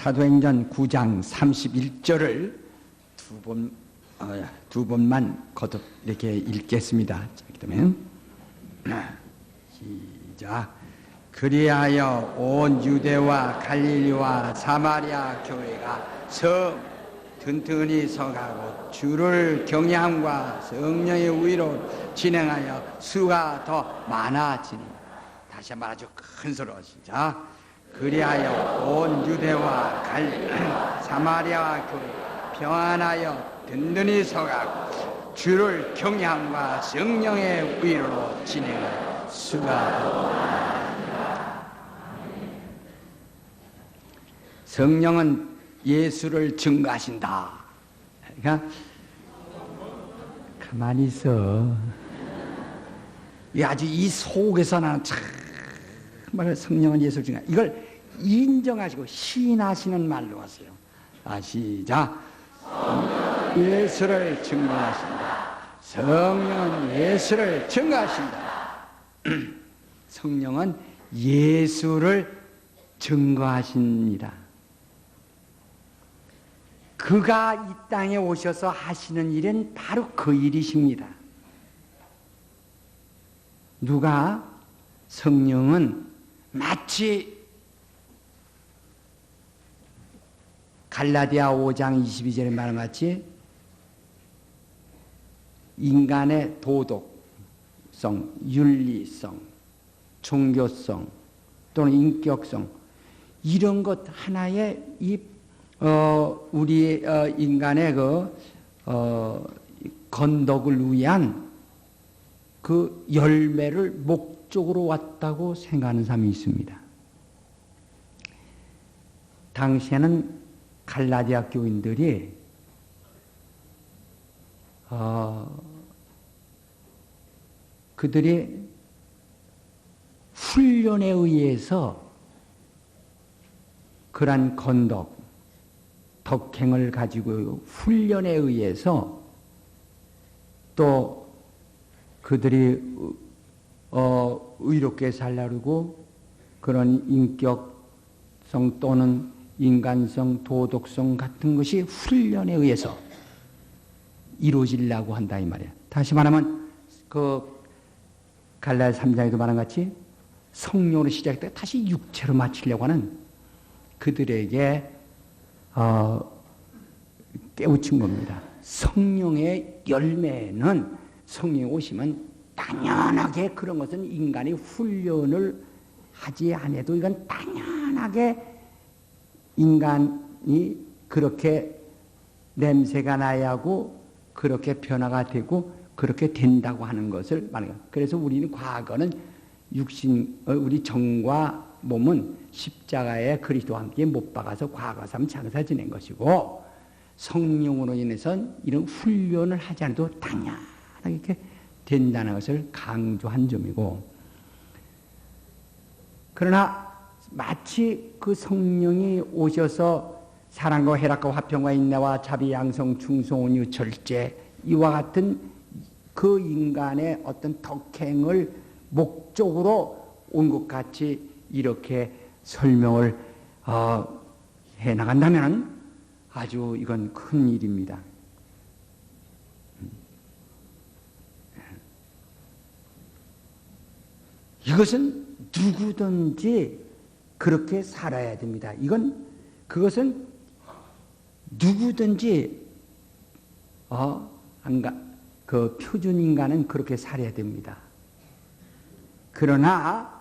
사도행전 9장 31절을 두 번만 거듭 이렇게 읽겠습니다. 그러면 시작. 그리하여 온 유대와 갈릴리와 사마리아 교회가 든든히 서가고 주를 경외함과 성령의 위로 진행하여 수가 더 많아지니. 다시 한번 아주 큰 소리로 시작. 그리하여 온 유대와 갈릴리 사마리아와 교회 평안하여 든든히 서가고 주를 경외함과 성령의 위로 진행하여 수가 더 많아지니라. 성령은 예수를 증거하신다. 그러니까 가만히 있어. 아주 이 속에서 나는 정말 성령은 예수를 증거한다. 이걸 인정하시고 시인하시는 말로 하세요. 시작. 예수를 증거하신다. 성령은 예수를 증거하신다. 성령은 예수를 증거하십니다. 그가 이 땅에 오셔서 하시는 일은 바로 그 일이십니다. 누가? 성령은 마치 갈라디아 5장 22절에 말한 같이 인간의 도덕성, 윤리성, 종교성 또는 인격성 이런 것 하나에 우리 인간의 건덕을 위한 그 열매를 목적으로 왔다고 생각하는 사람이 있습니다. 당시에는 갈라디아 교인들이 그들이 훈련에 의해서 그러한 덕행을 가지고 훈련에 의해서 또 그들이 의롭게 살려고 그런 인격성 또는 인간성, 도덕성 같은 것이 훈련에 의해서 이루어지려고 한다 이 말이야. 다시 말하면 그 갈라디아 3장에도 말한 같이 성령으로 시작했다가 다시 육체로 마치려고 하는 그들에게 깨우친 겁니다. 성령의 열매는 성령이 오시면 당연하게 그런 것은 인간이 훈련을 하지 않아도 이건 당연하게 인간이 그렇게 냄새가 나야 하고 그렇게 변화가 되고 그렇게 된다고 하는 것을 말해요. 그래서 우리는 과거는 우리 정과 몸은 십자가에 그리스도와 함께 못 박아서 과거삼 장사 지낸 것이고 성령으로 인해서 이런 훈련을 하지 않아도 당연하게 이렇게 된다는 것을 강조한 점이고, 그러나 마치 그 성령이 오셔서 사랑과 회락과 화평과 인내와 자비 양성 충성 온유 절제 이와 같은 그 인간의 어떤 덕행을 목적으로 온 것 같이 이렇게 설명을 해 나간다면 아주 이건 큰 일입니다. 이것은 누구든지 그렇게 살아야 됩니다. 그것은 누구든지 그 표준 인간은 그렇게 살아야 됩니다. 그러나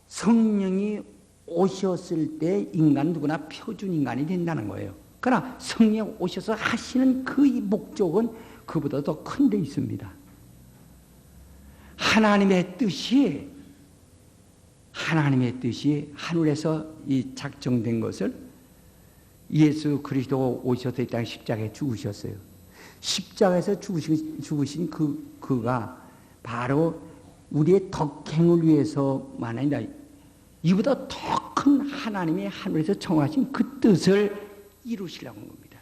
성령이 오셨을 때 인간 누구나 표준 인간이 된다는 거예요. 그러나 성령 오셔서 하시는 그 목적은 그보다 더 큰 데 있습니다. 하나님의 뜻이 하늘에서 이 작정된 것을 예수 그리스도가 오셔서 이 땅에 십자가에 죽으셨어요. 십자가에서 죽으신 그가 바로 우리의 덕행을 위해서만 아니라 이보다 더 큰 하나님의 하늘에서 정하신 그 뜻을 이루시려고 한 겁니다.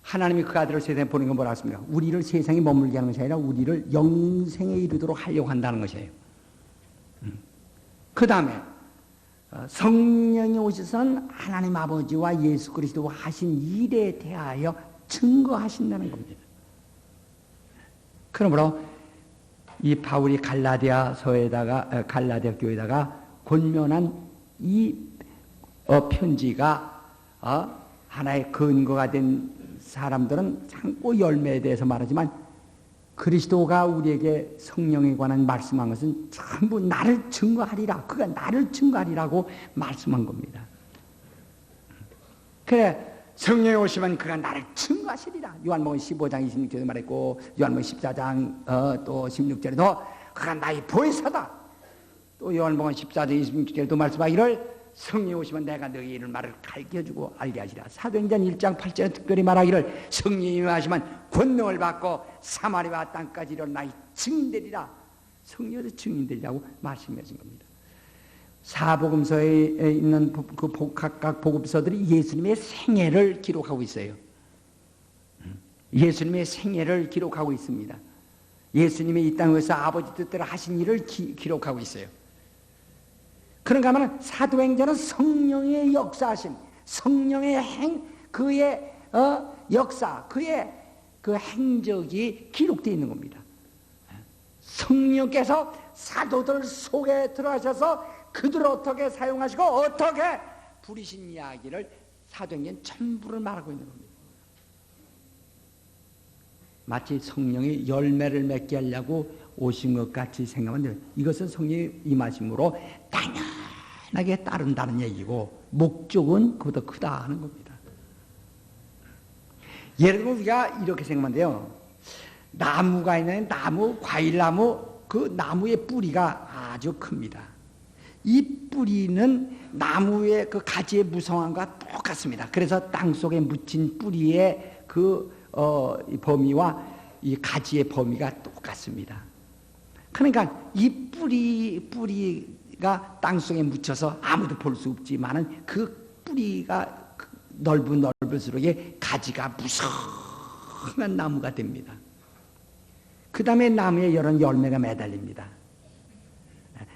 하나님이 그 아들을 세상에 보낸 건 뭐라 했습니까? 우리를 세상에 머물게 하는 것이 아니라 우리를 영생에 이르도록 하려고 한다는 것이에요. 그 다음에 성령이 오셔서는 하나님 아버지와 예수 그리스도와 하신 일에 대하여 증거하신다는 겁니다. 그러므로 이 바울이 갈라디아 교회에다가 권면한 이 편지가 하나의 근거가 된 사람들은 참고 열매에 대해서 말하지만 그리스도가 우리에게 성령에 관한 말씀한 것은 전부 나를 증거하리라. 그가 나를 증거하리라고 말씀한 겁니다. 그래, 성령이 오시면 그가 나를 증거하시리라. 요한복음 15장 26절에 말했고, 요한복음 14장 또 16절에도 그가 나의 보혜사다. 또 요한복음 14장 26절에도 말씀하기를 성령이 오시면 내가 너희 이를 말을 가르쳐주고 알게 하시라. 사도행전 1장 8절에 특별히 말하기를 성령이 임하시면 권능을 받고 사마리아와 땅까지 이르러 나의 증인되리라. 성령에서 증인되리라고 말씀하신 겁니다. 사복음서에 있는 각각 복음서들이 예수님의 생애를 기록하고 있어요. 예수님의 생애를 기록하고 있습니다. 예수님이 이 땅에서 아버지 뜻대로 하신 일을 기록하고 있어요. 그런가 하면 사도행전은 성령의 역사하심, 성령의 그의 역사, 그의 그 행적이 기록되어 있는 겁니다. 성령께서 사도들 속에 들어가셔서 그들을 어떻게 사용하시고 어떻게 부리신 이야기를 사도행전 전부를 말하고 있는 겁니다. 마치 성령이 열매를 맺게 하려고 오신 것 같이 생각하면 이것은 성령의 임하심으로 당연하게 따른다는 얘기고 목적은 그보다 크다 하는 겁니다. 예를 들면 우리가 이렇게 생각하면 돼요. 나무가 있는 과일나무, 그 나무의 뿌리가 아주 큽니다. 이 뿌리는 나무의 그 가지의 무성함과 똑같습니다. 그래서 땅속에 묻힌 뿌리의 이 범위와 이 가지의 범위가 똑같습니다. 그러니까 이 뿌리가 땅속에 묻혀서 아무도 볼 수 없지만은 그 뿌리가 넓을수록 가지가 무성한 나무가 됩니다. 그 다음에 나무에 이런 열매가 매달립니다.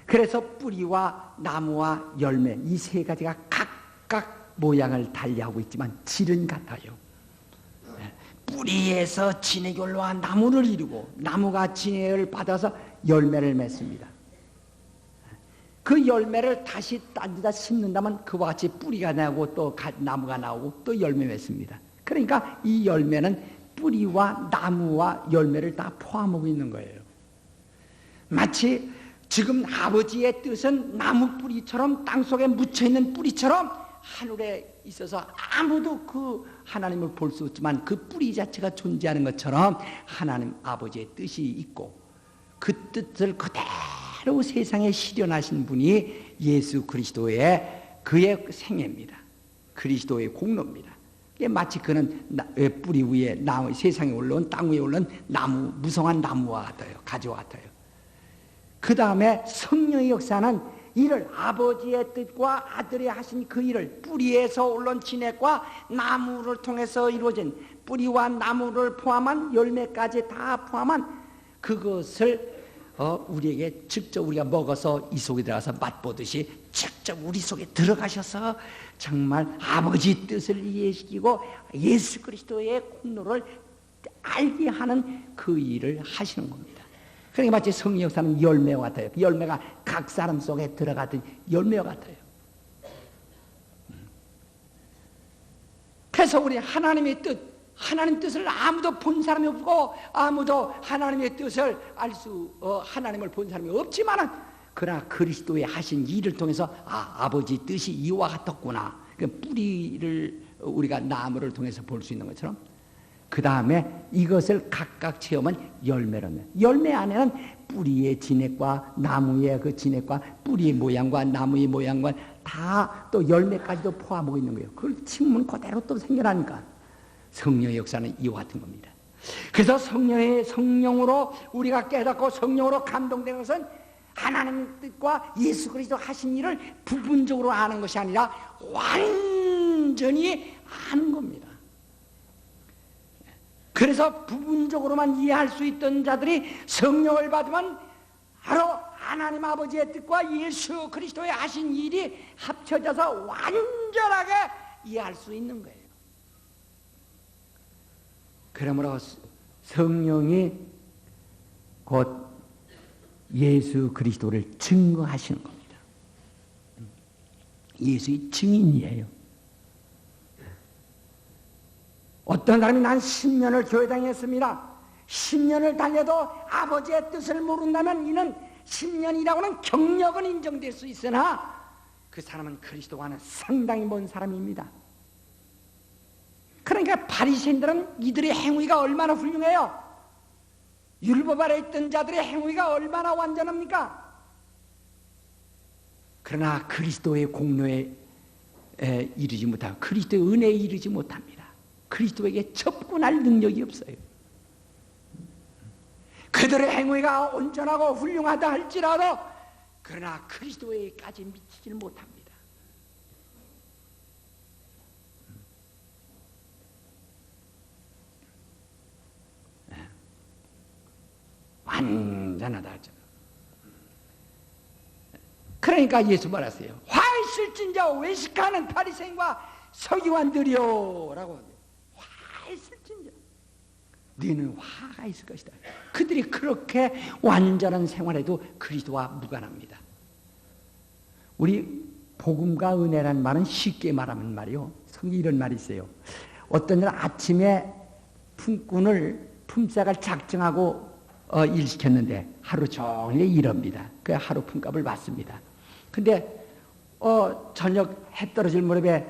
그래서 뿌리와 나무와 열매 이 세 가지가 각각 모양을 달리하고 있지만 질은 같아요. 뿌리에서 진액이 올라와 나무를 이루고 나무가 진액을 받아서 열매를 맺습니다. 그 열매를 다시 딴 데다 심는다면 그와 같이 뿌리가 나고 또 나무가 나오고 또 열매 맺습니다. 그러니까 이 열매는 뿌리와 나무와 열매를 다 포함하고 있는 거예요. 마치 지금 아버지의 뜻은 나무 뿌리처럼 땅속에 묻혀있는 뿌리처럼 하늘에 있어서 아무도 그 하나님을 볼 수 없지만 그 뿌리 자체가 존재하는 것처럼 하나님 아버지의 뜻이 있고 그 뜻을 그대로 세상에 실현하신 분이 예수 그리스도의 그의 생애입니다. 그리스도의 공로입니다. 마치 그는 뿌리 위에 나무, 세상에 올라온 땅 위에 올라온 나무, 무성한 나무와 같아요. 가지와 같아요. 그 다음에 성령의 역사는 이를 아버지의 뜻과 아들이 하신 그 일을 뿌리에서 올라온 진액과 나무를 통해서 이루어진 뿌리와 나무를 포함한 열매까지 다 포함한 그것을 우리에게 직접 우리가 먹어서 이 속에 들어가서 맛보듯이 직접 우리 속에 들어가셔서 정말 아버지 뜻을 이해시키고 예수 그리스도의 공로를 알게 하는 그 일을 하시는 겁니다. 그러니까 마치 성령 역사는 열매와 같아요. 열매가 각 사람 속에 들어가던 열매와 같아요. 그래서 우리 하나님의 뜻, 하나님 뜻을 아무도 본 사람이 없고 아무도 하나님의 뜻을 하나님을 본 사람이 없지만은 그러나 그리스도의 하신 일을 통해서 아버지 뜻이 이와 같았구나. 그 뿌리를 우리가 나무를 통해서 볼 수 있는 것처럼 그 다음에 이것을 각각 체험한 열매라며. 열매 안에는 뿌리의 진액과 나무의 그 진액과 뿌리의 모양과 나무의 모양과 다 또 열매까지도 포함하고 있는 거예요. 그걸 침문 그대로 또 생겨나니까 성령의 역사는 이와 같은 겁니다. 그래서 성령으로 우리가 깨닫고 성령으로 감동되는 것은 하나님 뜻과 예수 그리스도 하신 일을 부분적으로 아는 것이 아니라 완전히 아는 겁니다. 그래서 부분적으로만 이해할 수 있던 자들이 성령을 받으면 바로 하나님 아버지의 뜻과 예수 그리스도의 하신 일이 합쳐져서 완전하게 이해할 수 있는 거예요. 그러므로 성령이 곧 예수 그리스도를 증거하시는 겁니다. 예수의 증인이에요. 어떤 사람이 난 10년을 교회 다녔습니다. 10년을 달려도 아버지의 뜻을 모른다면 이는 10년이라고는 경력은 인정될 수 있으나 그 사람은 그리스도와는 상당히 먼 사람입니다. 그러니까 바리새인들은 이들의 행위가 얼마나 훌륭해요. 율법 아래 있던 자들의 행위가 얼마나 완전합니까? 그러나 그리스도의 공로에 이르지 못하고 그리스도의 은혜에 이르지 못합니다. 그리스도에게 접근할 능력이 없어요. 그들의 행위가 온전하고 훌륭하다 할지라도 그러나 그리스도에게까지 미치지는 못합니다. 완전하다 하죠. 그러니까 예수 말하세요. 화 있을진저 외식하는 바리새인과 서기관들이요 라고. 화 있을진저 너희는 화가 있을 것이다. 그들이 그렇게 완전한 생활에도 그리스도와 무관합니다. 우리 복음과 은혜라는 말은 쉽게 말하면 말이요. 성경에 이런 말이 있어요. 어떤 날 아침에 품삯을 작정하고 일 시켰는데 하루 종일 일합니다. 그 하루 품값을 받습니다. 근데 저녁 해 떨어질 무렵에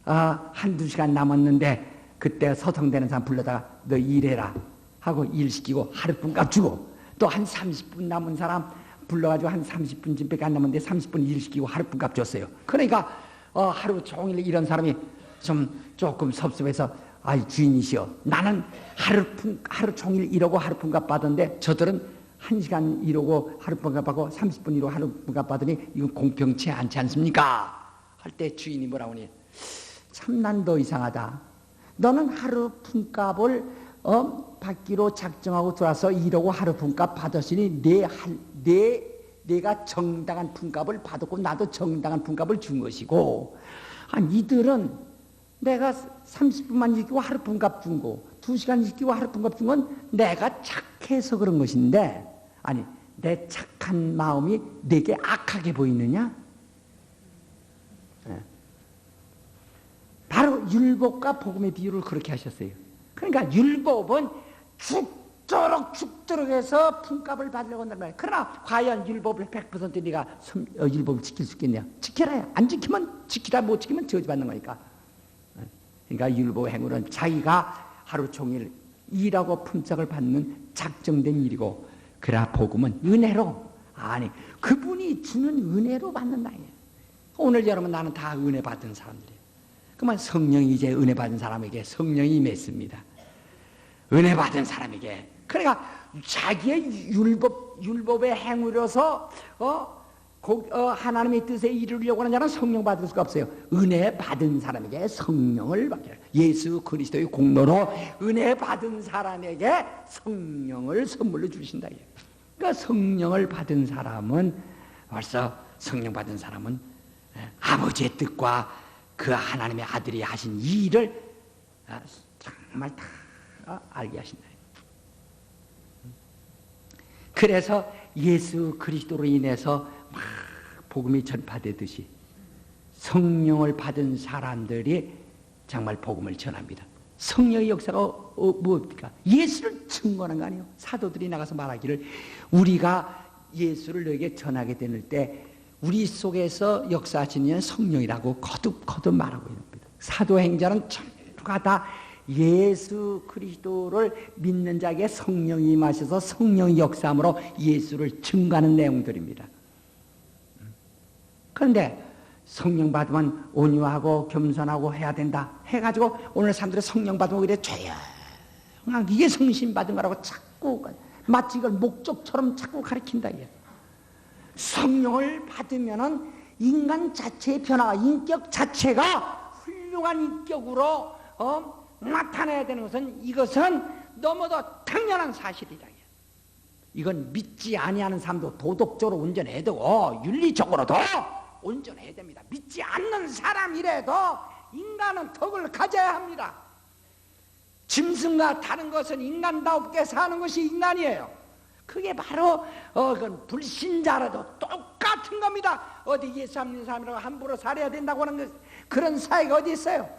한두 시간 남았는데 그때 서성되는 사람 불러다가 너 일해라 하고 일 시키고 하루 품값 주고 또 한 30분 남은 사람 불러가지고 한 30분쯤밖에 안 남았는데 30분 일 시키고 하루 품값 줬어요. 그러니까 하루 종일 이런 사람이 조금 섭섭해서 아이 주인이시여 나는 하루 종일 일하고 하루 품값 받았는데 저들은 1시간 일하고 하루 품값 받고 30분 일하고 하루 품값 받으니 이건 공평치 않지 않습니까? 할 때 주인이 뭐라고 하니 참 난 너 이상하다. 너는 하루 품값을 받기로 작정하고 들어와서 이러고 하루 품값 받았으니 내가 정당한 품값을 받았고 나도 정당한 품값을 준 것이고, 이들은 내가 30분만 지키고 하루 품값 준 거, 2시간 지키고 하루 품값 준 건 내가 착해서 그런 것인데, 아니 내 착한 마음이 내게 악하게 보이느냐? 바로 율법과 복음의 비유를 그렇게 하셨어요. 그러니까 율법은 죽도록 해서 품값을 받으려고 한단 말이에요. 그러나 과연 율법을 100% 네가 율법을 지킬 수 있겠냐? 지켜라. 안 지키면 지키라, 못 지키면 저주받는 거니까. 그러니까 율법 행위는 자기가 하루 종일 일하고 품삯을 받는 작정된 일이고, 그러나 복음은 은혜로, 아니 그분이 주는 은혜로 받는다. 오늘 여러분 나는 다 은혜 받은 사람들이에요. 그러면 성령이 이제 은혜 받은 사람에게 성령이 임했습니다. 은혜 받은 사람에게. 그러니까 자기의 율법의 행위로서 하나님의 뜻에 이루려고 하는 자는 성령 받을 수가 없어요. 은혜 받은 사람에게 성령을 받게. 예수 그리스도의 공로로 은혜 받은 사람에게 성령을 선물로 주신다. 그러니까 성령을 받은 사람은, 벌써 성령 받은 사람은 아버지의 뜻과 그 하나님의 아들이 하신 이 일을 정말 다 알게 하신다. 그래서 예수 그리스도로 인해서 막 복음이 전파되듯이 성령을 받은 사람들이 정말 복음을 전합니다. 성령의 역사가 무엇입니까? 예수를 증거하는 거 아니에요? 사도들이 나가서 말하기를, 우리가 예수를 너에게 전하게 되는 때 우리 속에서 역사하시는 성령이라고 거듭 말하고 있는 겁니다. 사도행전은 전부가 다 예수 그리스도를 믿는 자에게 성령이 임하셔서 성령의 역사함으로 예수를 증거하는 내용들입니다. 그런데 성령 받으면 온유하고 겸손하고 해야 된다 해가지고 오늘 사람들이 성령 받으면 그래 조용하게, 이게 성신 받은 거라고 자꾸 마치 이걸 목적처럼 자꾸 가르친다. 성령을 받으면은 인간 자체의 변화가, 인격 자체가 훌륭한 인격으로 나타나야 되는 것은, 이것은 너무도 당연한 사실이다. 이건 믿지 아니하는 사람도 도덕적으로 온전해야 되고 윤리적으로도 온전해야 됩니다. 믿지 않는 사람이라도 인간은 덕을 가져야 합니다. 짐승과 다른 것은 인간다웁게 사는 것이 인간이에요. 그게 바로 그건 불신자라도 똑같은 겁니다. 어디 예수 안 믿는 사람이라고 함부로 살아야 된다고 하는 그런 사회가 어디 있어요?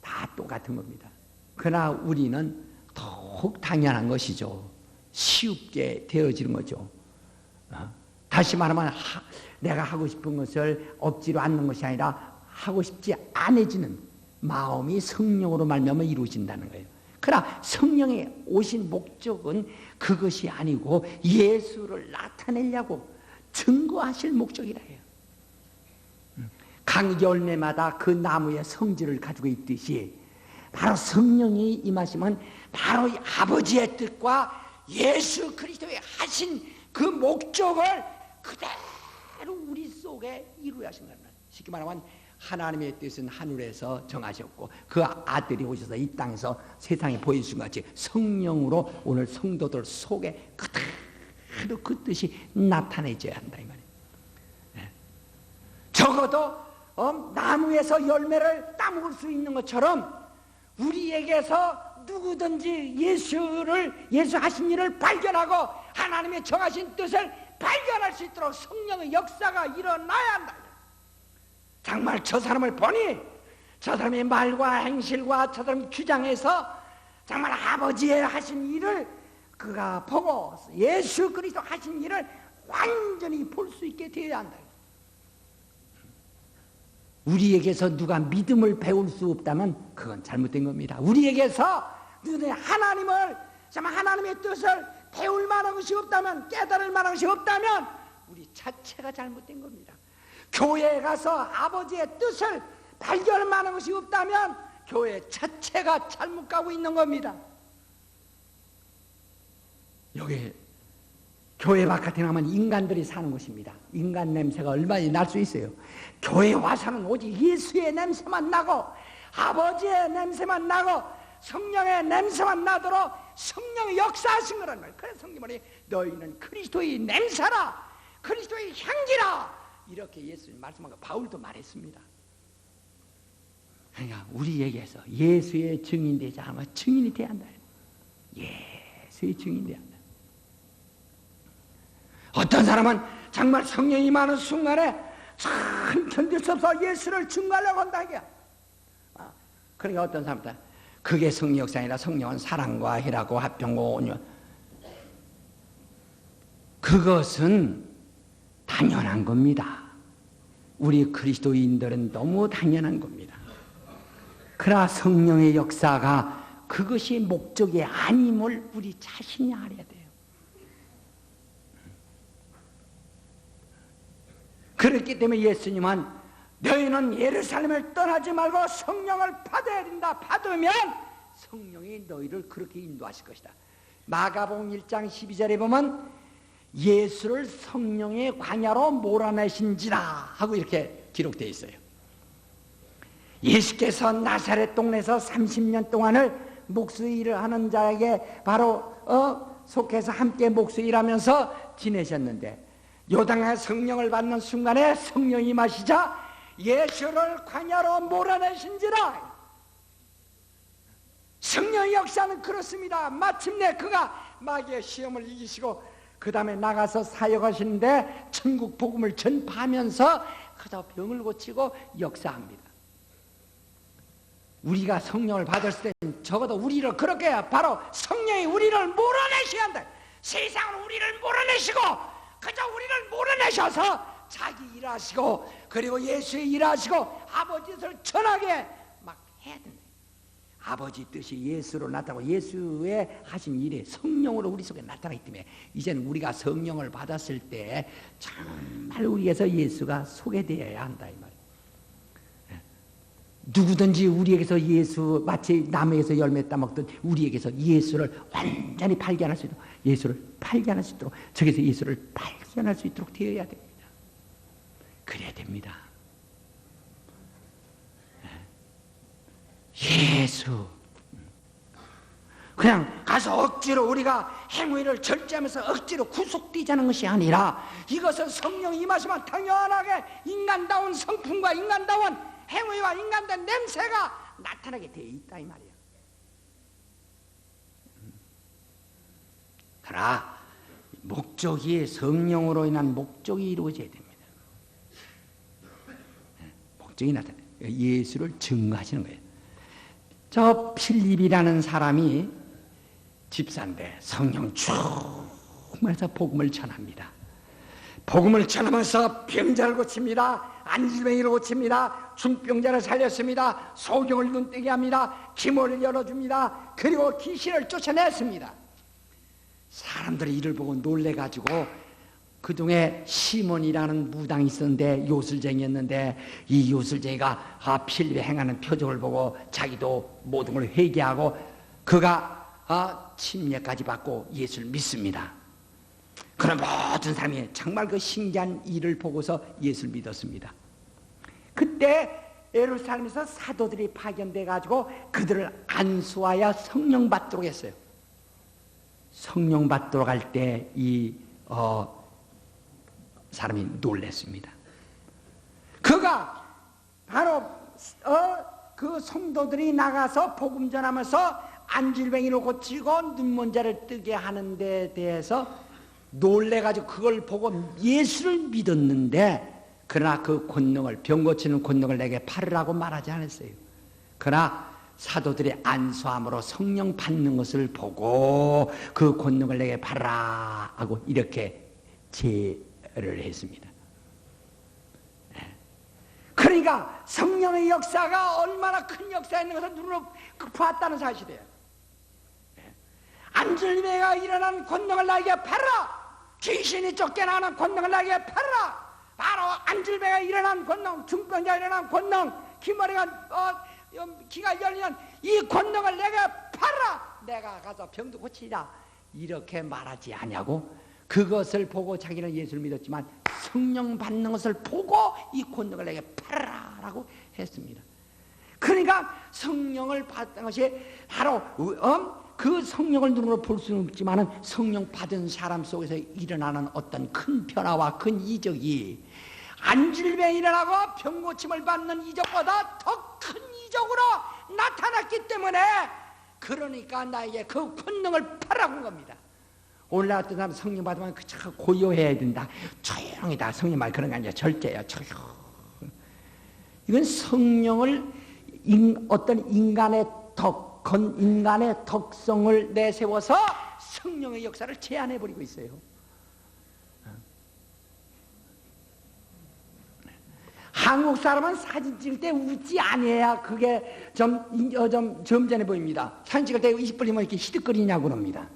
다 똑같은 겁니다. 그러나 우리는 더욱 당연한 것이죠. 쉽게 되어지는 거죠. 다시 말하면 내가 하고 싶은 것을 억지로 않는 것이 아니라 하고 싶지 않아지는 마음이 성령으로 말미암아 이루어진다는 거예요. 그러나 성령이 오신 목적은 그것이 아니고 예수를 나타내려고 증거하실 목적이라 해요. 각 열매마다 그 나무의 성질을 가지고 있듯이 바로 성령이 임하시면 바로 이 아버지의 뜻과 예수 그리스도의 하신 그 목적을 그대로 우리 속에 이루어야 하신 겁니다. 쉽게 말하면 하나님의 뜻은 하늘에서 정하셨고 그 아들이 오셔서 이 땅에서 세상에 보여주신 것 같이 성령으로 오늘 성도들 속에 그대로 그 뜻이 나타내져야 한다 이 말이에요. 네. 적어도 나무에서 열매를 따먹을 수 있는 것처럼 우리에게서 누구든지 예수 하신 일을 발견하고 하나님의 정하신 뜻을 발견할 수 있도록 성령의 역사가 일어나야 한다. 정말 저 사람을 보니 저 사람의 말과 행실과 저 사람의 주장에서 정말 아버지의 하신 일을 그가 보고 예수 그리스도 하신 일을 완전히 볼 수 있게 되어야 한다. 우리에게서 누가 믿음을 배울 수 없다면 그건 잘못된 겁니다. 우리에게서 하나님을, 하나님의 뜻을 배울 만한 것이 없다면, 깨달을 만한 것이 없다면 우리 자체가 잘못된 겁니다. 교회에 가서 아버지의 뜻을 발견할 만한 것이 없다면 교회 자체가 잘못 가고 있는 겁니다. 여기 교회 바깥에 나가면 인간들이 사는 곳입니다. 인간 냄새가 얼마나 날 수 있어요. 교회 와서는 오직 예수의 냄새만 나고 아버지의 냄새만 나고 성령의 냄새만 나도록 성령이 역사하신 거란 말이에요. 그래서 성경이 너희는 그리스도의 냄새라, 그리스도의 향기라, 이렇게 예수님 말씀하고 바울도 말했습니다. 그러니까 우리에게서 예수의 증인되자 하면 증인이 돼야 한다. 예수의 증인이 돼야 한다. 어떤 사람은 정말 성령이 임하는 순간에 참 견딜 수 없어 예수를 증거하려고 한다. 그러니까 어떤 사람은 그게 성령 역사 아니라 성령은 사랑과 희락과 화평과 온유, 그것은 당연한 겁니다. 우리 그리스도인들은 너무 당연한 겁니다. 그러나 성령의 역사가 그것이 목적이 아님을 우리 자신이 알아야 돼요. 그렇기 때문에 예수님은 너희는 예루살렘을 떠나지 말고 성령을 받아야 된다. 받으면 성령이 너희를 그렇게 인도하실 것이다. 마가복음 1장 12절에 보면 예수를 성령의 광야로 몰아내신지라 하고 이렇게 기록되어 있어요. 예수께서 나사렛 동네에서 30년 동안을 목수 일을 하는 자에게 바로 속해서 함께 목수 일하면서 지내셨는데 요단강에 성령을 받는 순간에 성령이 임하시자 예수를 광야로 몰아내신지라. 성령의 역사는 그렇습니다. 마침내 그가 마귀의 시험을 이기시고 그 다음에 나가서 사역하시는데 천국 복음을 전파하면서 그저 병을 고치고 역사합니다. 우리가 성령을 받았을 때는 적어도 우리를 그렇게 바로 성령이 우리를 몰아내셔야 한다. 세상은 우리를 몰아내시고 그저 우리를 몰아내셔서 자기 일하시고 그리고 예수의 일하시고 아버지 뜻을 전하게 막 해야 된다. 아버지 뜻이 예수로 나타나고 예수의 하신 일이 성령으로 우리 속에 나타나기 때문에 이제는 우리가 성령을 받았을 때 정말 우리에서 예수가 소개되어야 한다 이 말이에요. 누구든지 우리에게서 예수, 마치 나무에서 열매 따먹듯 우리에게서 예수를 완전히 발견할 수 있도록, 예수를 발견할 수 있도록, 저기서 예수를 발견할 수 있도록 되어야 됩니다. 그래야 됩니다. 예수. 그냥 가서 억지로 우리가 행위를 절제하면서 억지로 구속되자는 것이 아니라 이것은 성령이 임하시면 당연하게 인간다운 성품과 인간다운 행위와 인간된 냄새가 나타나게 되어 있다 이 말이야. 그러나 목적이 성령으로 인한 목적이 이루어져야 됩니다. 목적이 나타나 예수를 증거하시는 거예요. 저 필립이라는 사람이 집사인데 성령 충만해서 복음을 전합니다. 복음을 전하면서 병자를 고칩니다. 안질병이를 고칩니다. 중병자를 살렸습니다. 소경을 눈뜨게 합니다. 기모를 열어줍니다. 그리고 귀신을 쫓아냈습니다. 사람들이 이를 보고 놀래가지고 그중에 시몬이라는 무당이 있었는데 요술쟁이였는데 이 요술쟁이가 필립이 행하는 표적을 보고 자기도 모든 걸 회개하고 그가 침례까지 받고 예수를 믿습니다. 그런 모든 사람이 정말 그 신기한 일을 보고서 예수를 믿었습니다. 그때 예루살렘에서 사도들이 파견돼 가지고 그들을 안수하여 성령 받도록 했어요. 성령 받도록 할 때 이 사람이 놀랐습니다. 그가 바로 그 성도들이 나가서 복음 전하면서 안질병이를 고치고 눈먼 자를 뜨게 하는 데 대해서 놀래가지고 그걸 보고 예수를 믿었는데 그러나 그 권능을 병 고치는 권능을 내게 팔으라고 말하지 않았어요. 그러나 사도들의 안수함으로 성령 받는 것을 보고 그 권능을 내게 팔으라 하고 이렇게 제를 했습니다. 그러니까 성령의 역사가 얼마나 큰 역사였는 것을 눈으로 봤다는 사실이에요. 안질병이가 일어나는 권능을 나에게 팔으라. 귀신이 쫓겨나는 권능을 나에게 팔으라. 바로 안질병이가 일어나는 권능, 중병자가 일어나는 권능, 기머리가 기가 열리는 이 권능을 내게 팔으라. 내가 가서 병도 고치자. 이렇게 말하지 않냐고. 그것을 보고 자기는 예수를 믿었지만 성령 받는 것을 보고 이 권능을 내게 팔아라라고 했습니다. 그러니까 성령을 받은 것이 바로 그 성령을 눈으로 볼 수는 없지만 성령 받은 사람 속에서 일어나는 어떤 큰 변화와 큰 이적이 안질병이 일어나고 병고침을 받는 이적보다 더 큰 이적으로 나타났기 때문에 그러니까 나에게 그 권능을 팔아고 한 겁니다. 오늘 어떤 사람 성령 받으면 그 고요해야 된다. 조용히다. 성령 말 그런 게 아니라 절제야. 조용. 이건 성령을 어떤 인간의 인간의 덕성을 내세워서 성령의 역사를 제한해버리고 있어요. 한국 사람은 사진 찍을 때 웃지 아니해야 그게 좀 점잖해 보입니다. 사진 찍을 때 이빨이면 이렇게 히득거리냐고 그럽니다.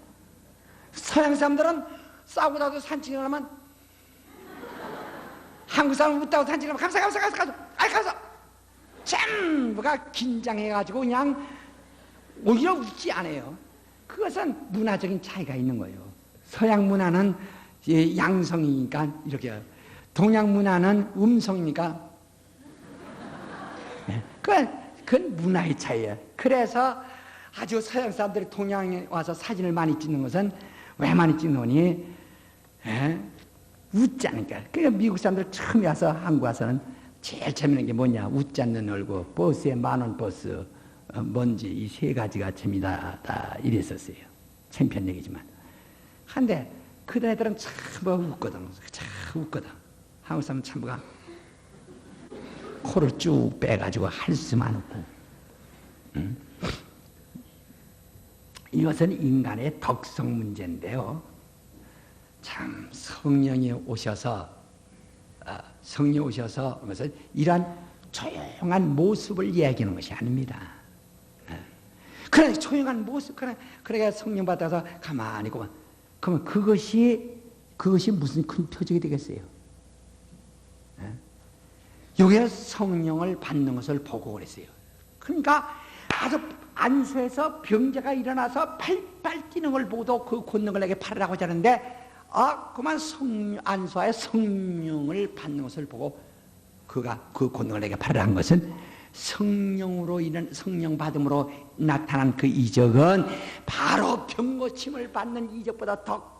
서양 사람들은 싸우고 나도 사진 찍으려면 한국 사람은 웃다고 사진 찍으려면 감사 전부가 긴장해가지고 그냥 오히려 웃지 않아요. 그것은 문화적인 차이가 있는 거예요. 서양 문화는 양성이니까 이렇게, 동양 문화는 음성이니까 그건 문화의 차이예요. 그래서 아주 서양 사람들이 동양에 와서 사진을 많이 찍는 것은 왜 많이 찍노니? 웃지 않으니까. 그러니까 미국 사람들 처음에 와서 한국 와서는 제일 재미있는 게 뭐냐? 웃지 않는 얼굴, 버스에 10,000원 버스, 뭔지 이 세 가지가 재미다 이랬었어요. 창피한 얘기지만. 근데 그런 애들은 참 웃거든. 참 웃거든. 한국 사람은 참 뭐가 코를 쭉 빼가지고 할 수만 없고. 이것은 인간의 덕성 문제인데요. 참 성령이 오셔서 것은 이러한 조용한 모습을 이야기하는 것이 아닙니다. 그래 조용한 모습, 그래 성령 받아서 가만히 있고, 그러면 그것이 무슨 큰 표적이 되겠어요? 여기에 성령을 받는 것을 보고 그랬어요. 그러니까 아주 안수에서 병자가 일어나서 팔팔 뛰는 걸 보고도 그 권능을 내게 팔으라고 하자는데, 그만 안수하에 성령을 받는 것을 보고 그가 그 권능을 내게 팔으라는 것은 성령으로 인한 성령 받음으로 나타난 그 이적은 바로 병고침을 받는 이적보다 더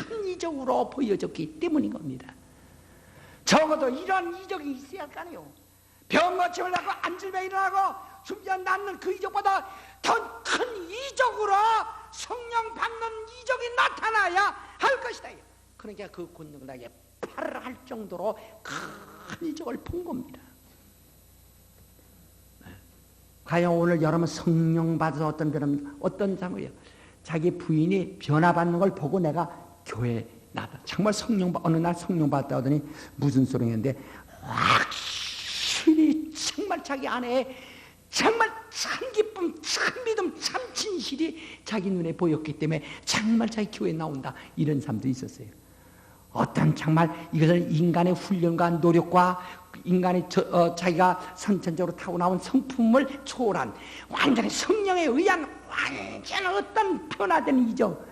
큰 이적으로 보여졌기 때문인 겁니다. 적어도 이런 이적이 있어야 할 거 아니에요. 병고침을 받고 안질병이 일어나고 숨지어 낫는 그 이적보다 더 큰 이적으로 성령 받는 이적이 나타나야 할 것이다. 그러니까 그 권능을 나에게 팔할 정도로 큰 이적을 본 겁니다. 과연 오늘 여러분 성령 받아서 어떤 사람이에요? 자기 부인이 변화받는 걸 보고 내가 교회에 나다. 정말 어느 날 성령 받았다 하더니 무슨 소리 했는데 확실히 정말 자기 안에 정말 참 기쁨, 참 믿음, 참 진실이 자기 눈에 보였기 때문에 정말 자기 교회에 나온다. 이런 사람도 있었어요. 어떤 정말 이것을 인간의 훈련과 노력과 인간의 자기가 선천적으로 타고나온 성품을 초월한 완전히 성령에 의한 완전 어떤 변화된 이적,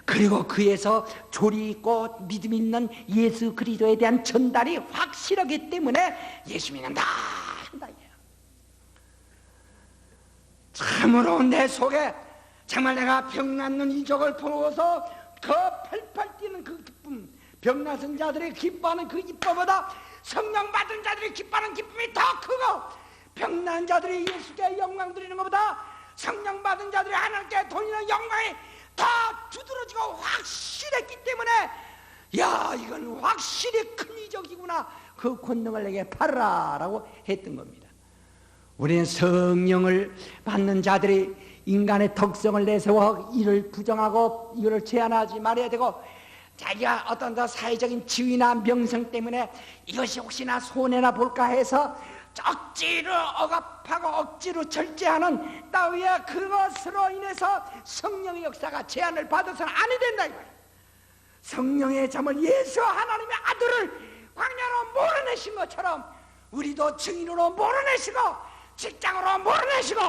그리고 그에서 조리 있고 믿음 있는 예수 그리스도에 대한 전달이 확실하기 때문에 예수 믿는다 한다. 참으로 내 속에 정말 내가 병 낫는 이적을 보고서 그 팔팔 뛰는 그 기쁨, 병 나은 자들이 기뻐하는 그 기쁨보다 성령 받은 자들이 기뻐하는 기쁨이 더 크고, 병 나은 자들이 예수께 영광 드리는 것보다 성령 받은 자들이 하나님께 돌리는 영광이 더 두드러지고 확실했기 때문에 야, 이건 확실히 큰 이적이구나, 그 권능을 내게 팔아라고 했던 겁니다. 우리는 성령을 받는 자들이 인간의 덕성을 내세워 이를 부정하고 이를 제한하지 말아야 되고, 자기가 어떤 더 사회적인 지위나 명성 때문에 이것이 혹시나 손해나 볼까 해서 억지로 억압하고 억지로 절제하는 따위의 그것으로 인해서 성령의 역사가 제한을 받아서는 아니 된다 이거예요. 성령의 잠을 예수 하나님의 아들을 광야로 몰아내신 것처럼 우리도 증인으로 몰아내시고 직장으로 몰아내시고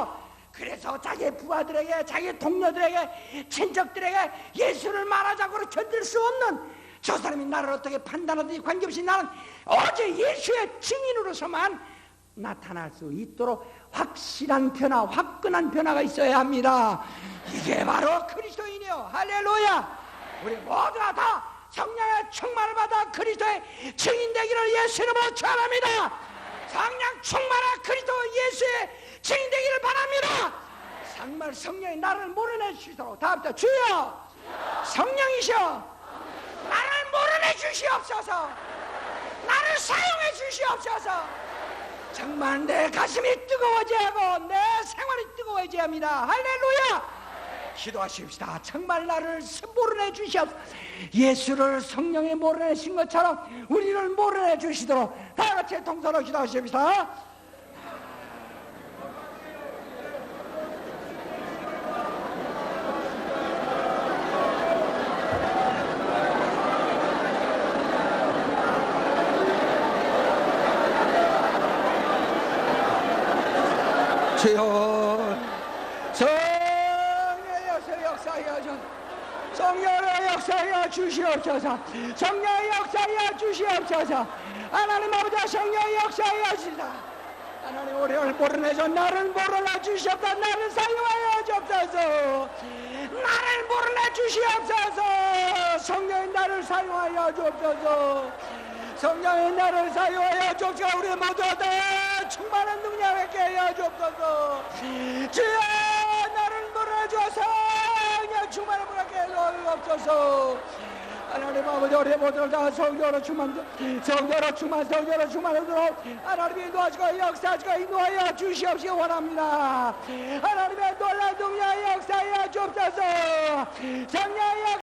그래서 자기 부하들에게, 자기 동료들에게, 친척들에게 예수를 말하자고 견딜 수 없는, 저 사람이 나를 어떻게 판단하든지 관계없이 나는 어제 예수의 증인으로서만 나타날 수 있도록 확실한 변화, 화끈한 변화가 있어야 합니다. 이게 바로 그리스도인이요. 할렐루야. 우리 모두가 다 성령의 충만을 받아 그리스도의 증인 되기를 예수 이름으로 축원합니다. 성령 충만한 그리스도 예수의 증인 되기를 바랍니다. 정말 성령이 나를 몰아내 주시도록 다 합시다. 주여, 성령이시여, 나를 몰아내 주시옵소서. 나를 사용해 주시옵소서. 정말 내 가슴이 뜨거워져야 하고 내 생활이 뜨거워져야 합니다. 할렐루야. 기도하십시다. 정말 나를 몰아내 주시옵소서. 예수를 성령이 몰아내신 것처럼 우리를 몰아내 주시도록 다 같이 동서로 기도하십시다. 주여, 성령의 역사여 성령의 역사여 주시옵소서. 성령의 역사여 주시옵소서. 하나님 아버지, 성령의 역사여 주시옵소서. 하나님, 우리를 몰아내서 나를 몰아내 주시옵소서. 나를 사용하여 주옵소서. 나를 몰아내 주시옵소서. 성령이 나를 사용하여 주옵소서. 성령이 나를 사용하여 주옵소서. 우리 모두 다 충만한 능력을 있게 하여 주옵소서. 주여, 나를 몰아주어서 성령 충만한 능력을 하여 주옵소서. 하나님 아버지, 우리 모두 다 성령으로 충만하도록 하나님이 인도하시고 역사하시고 인도하여 주시옵시기 원합니다. 하나님의 놀라운 능력의 역사하여 주옵소서. 성령의